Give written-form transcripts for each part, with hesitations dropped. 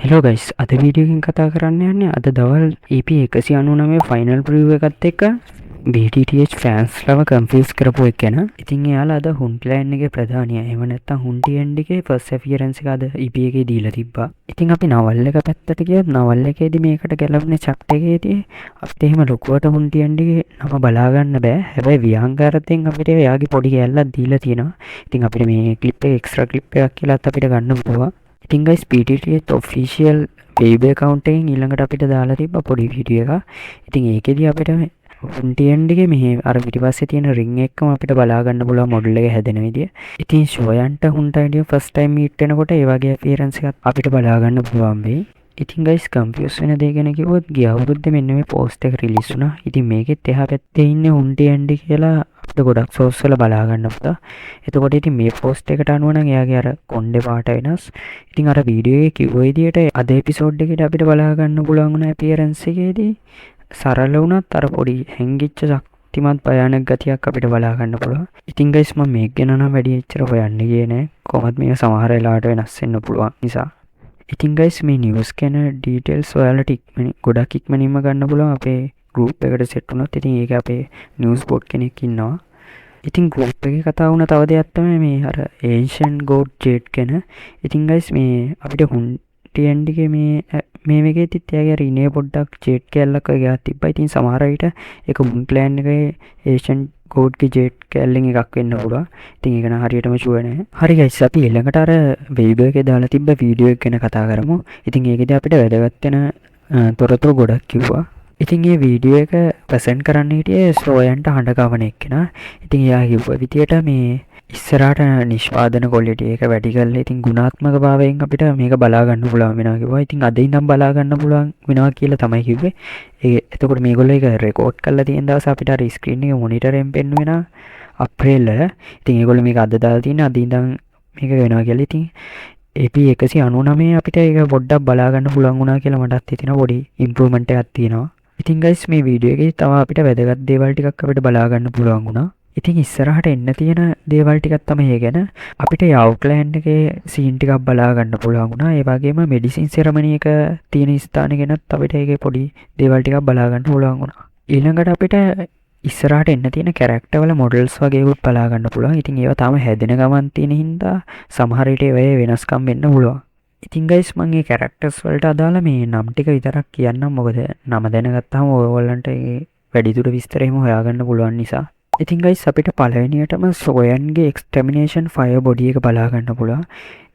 Hello guys අද වීඩියෝකින් කතා කරන්න යන්නේ අද දවල් EP199 ෆයිනල් ප්‍රිව් එකත් එක්ක BTTH ෆෑන්ස් ලව කන්ෆියුස් කරපු එක ගැන. ඉතින් එයාලා අද හුන්ට්ලෑන්ඩ් එකේ ප්‍රධානියා එහෙම නැත්නම් හුන්ටි එකේ ෆස්ට් අපියරන්ස් එක අද EP එකේ දීලා තිබ්බා. ඉතින් අපි නවල් එක පැත්තට ගියොත් නවල් එකේදී මේකට ගැලපෙන චැප්ටර් එකේදී අපිට එහෙම ලොකුවට හුන්ටි එකේ නම බලා ගන්න බෑ. හැබැයි ව්‍යාංගාරයෙන් අපිට එයාගේ පොඩි කැලලක් දීලා තියෙනවා. ඉතින් අපිට මේ ක්ලිප් එක එක්ස්ට්‍රා ක්ලිප් එකක් කියලාත් අපිට ගන්න පුළුවන්. ඉතින් guys PTTH official web account එකෙන් ඊළඟට අපිට දාලා තිබ්බ පොඩි වීඩියෝ එකක්. ඉතින් ඒකෙදි අපිට හුන්ටියන්ඩ් එකේ මෙහි අර පිටිපස්සේ තියෙන රින් එකම අපිට බලා ගන්න පුළුවන් මොඩල් එක හැදෙන විදිය. ඉතින් ෂෝයන්ට හුන්ටයිඩිය ෆස්ට් ටයිම් මීට් වෙනකොට ඒ වගේ අපියරන්ස් එකක් අපිට බලා ගන්න පුළුවන් වෙයි. ඉතින් guys කන්ෆියුස් වෙන දේ ගැන කිව්වොත් ගිය අවුරුද්දේ මෙන්න මේ පෝස්ට් එක රිලීස් වුණා. ඉතින් මේකෙත් එහා පැත්තේ ඉන්නේ හුන්ටියන්ඩ් කියලා අපිට ගොඩක් සෝස් වල බලා ගන්න පුතා. එතකොට ඉතින් මේ පෝස්ට් එකට අනුව නම් එයාගේ අර කොණ්ඩේ පාට වෙනස්. ඉතින් අර වීඩියෝ එකේ කිව්ව විදියට අද එපිසෝඩ් එකේදී අපිට බලා ගන්න පුළුවන් වුණ අපියරන්ස් එකේදී සරල වුණත් අර පොඩි හැංගිච්ච ශක්තිමත් භයානක ගතියක් අපිට බලා ගන්න පුළුවන්. ඉතින් guys මම මේක ගැන නම් වැඩි එච්චර හොයන්න ගියේ නෑ. කොහොමද මේක සමහර වෙලාවට වෙනස් වෙන්න පුළුවන් නිසා. ඉතින් guys මේ නිවුස් ගැන ඩීටේල්ස් ඔයාලට ගොඩක් ඉක්මනින්ම ගන්න පුළුවන් අපේ ගෲප් එකට සෙට් වුණොත්. ඉතින් ඒක අපේ නිවුස් බොට් කෙනෙක් ඉන්නවා. ඉතින් ගෲප් එකේ කතා වුණ තව දෙයක් තමයි මේ අර ඒෂියන් ගෝඩ් ජෙට් ගැන. ඉතින් guys මේ අපිට හුන්ටියන්ඩ් එකේ මේ මේකෙදිත් එයාගේ අර ඉනේ පොඩ්ඩක් ජෙට් කැලලක් වගේ ගාක් තිබ්බා. ඉතින් සමහර විට ඒක මුන්ට්ලෑන්ඩ් එකේ ඒෂියන් ගෝඩ්ගේ ජෙට් කැලලෙන් එකක් වෙන්න පුළුවන්. ඉතින් ඒක නම් හරියටම ෂුවර් නෑ. හරි guys අපි ඊළඟට අර වේබ් එකේ දාලා තිබ්බ වීඩියෝ එක ගැන කතා කරමු. ඉතින් ඒකෙදි අපිට වැදගත් වෙන තොරතුරු ගොඩක් කිව්වා. ඉතින් මේ වීඩියෝ එක ප්‍රසන්ට් කරන්න හිටියේ සෝයන්ට හඬ ගවන එක්කෙනා. ඉතින් එයා කිව්ව විදියට මේ ඉස්සරහට නිෂ්පාදන ක්වොලිටි එක වැඩි කරලා ඉතින් ගුණාත්මක භාවයෙන් අපිට මේක බලා ගන්න පුළුවන් වෙනවා කිව්වා. ඉතින් අද ඉඳන් බලා ගන්න පුළුවන් වෙනවා කියලා තමයි කිව්වේ. එතකොට මේගොල්ලෝ ඒක රෙකෝඩ් කරලා තියෙන දවස් අපිට අර ස්ක්‍රීන් එකේ මොනිටරෙන් පෙන්වෙනවා අප්‍රේල් වල. ඉතින් ඒගොල්ලෝ මේක අද දාලා තියෙන අද ඉඳන් මේක වෙනවා කියලා. ඉතින් EP199 අපිට ඒක පොඩ්ඩක් බලා ගන්න පුළුවන් වුණා කියලා මටත් හිතෙනවා පොඩි ඉම්ප්‍රූව්මන්ට් එකක් තියෙනවා. ඉතින් guys මේ වීඩියෝ එකේ තව අපිට වැදගත් දේවල් ටිකක් අපිට බලා ගන්න පුළුවන් වුණා. ඉතින් ඉස්සරහට එන්න තියෙන දේවල් ටිකක් තමයි ඒ ගැන අපිට යව්ක්ලෑන්ඩ් එකේ සීන් ටිකක් බලා ගන්න පුළුවන් වුණා. ඒ වගේම මෙඩිසින් සෙරමනි එක තියෙන ස්ථාන ගැනත් අපිට ඒකේ පොඩි දේවල් ටිකක් බලා ගන්න පුළුවන් වුණා. ඊළඟට අපිට ඉස්සරහට එන්න තියෙන කැරක්ටර් වල මොඩල්ස් වගේ උත් බලා ගන්න පුළුවන්. ඉතින් ඒවා තාම හැදෙන ගමන් තියෙන හින්දා සමහර විට ඒවායේ වෙනස්කම් වෙන්න පුළුවන්. ඉතින් guys මම මේ කැරක්ටර්ස් වලට අදාළ මේ නම් ටික විතරක් කියන්නම්. මොකද නම දැනගත්තාම ඔයගොල්ලන්ට ඒ වැඩිදුර විස්තර එහෙම හොයාගන්න පුළුවන් නිසා. ඉතින් guys අපිට පළවෙනියටම සෝයන්ගේ එක්ස්ටර්මිනේෂන් ෆයර් බොඩි එක බලා ගන්න පුළුවන්.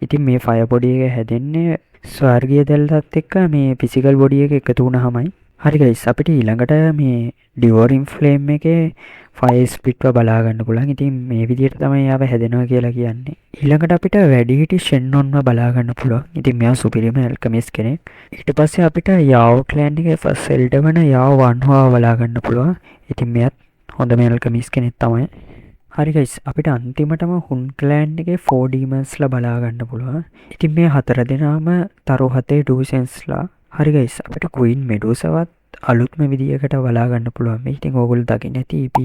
ඉතින් මේ ෆයර් බොඩි එක හැදෙන්නේ ස්වර්ගීය දෙල්ලත් එක්ක මේ ෆිසිකල් බොඩි එක එකතු වුණාමයි. හරි guys අපිට ඊළඟට මේ ඩිවෝරින් ෆ්ලේම් එකේ ෆයර් ස්ප්ලිට්ව බලා ගන්න පුළුවන්. ඉතින් මේ විදිහට තමයි යාව හැදෙනවා කියලා කියන්නේ. ඊළඟට අපිට වැඩිහිටි ෂෙන්නොන්ව බලා ගන්න පුළුවන්. ඉතින් මෙයා සුපිරිම ඇල්කමිස් කෙනෙක්. ඊට පස්සේ අපිට යාව ක්ලෑන් එකේ ෆස්ට් එල්ඩර් වන යාව වන්හවා බලා ගන්න පුළුවන්. ඉතින් මෙයාත් හොඳම ඇල්කමිස් කෙනෙක් තමයි. හරි guys අපිට අන්තිමටම හුන් ක්ලෑන් එකේ 4 ඩීමන්ස්ලා බලා ගන්න පුළුවන්. ඉතින් මේ හතර දෙනාම තරු හතේ ඩූසෙන්ස්ලා. හරි guys අපිට ක්වීන් මෙඩූසාවත් අලුත්ම විදියකට බලා ගන්න පුළුවන්. මේ ඉතින් ඕගොල්ලෝ දකින්න ඇති EP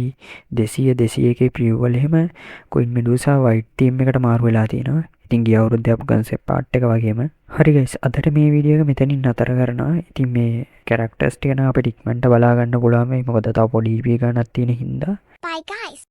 200 201 ප්‍රිව් වල එහෙම ක්වීන් මෙඩූසා වයිට් ටීම් එකට මාරු වෙලා තියෙනවා. ඉතින් ගිය අවුරුද්දේ අපු කන්සෙප්ට් පාර්ට් එක වගේම. හරි guys අදට මේ වීඩියෝ එක මෙතනින් නතර කරනවා. ඉතින් මේ කැරක්ටර්ස් ටික නම් අපිට ඉක්මනට බලා ගන්න පුළුවන්. මොකද තව පොඩි EP ගන්නක් තියෙන හින්දා. Bye guys.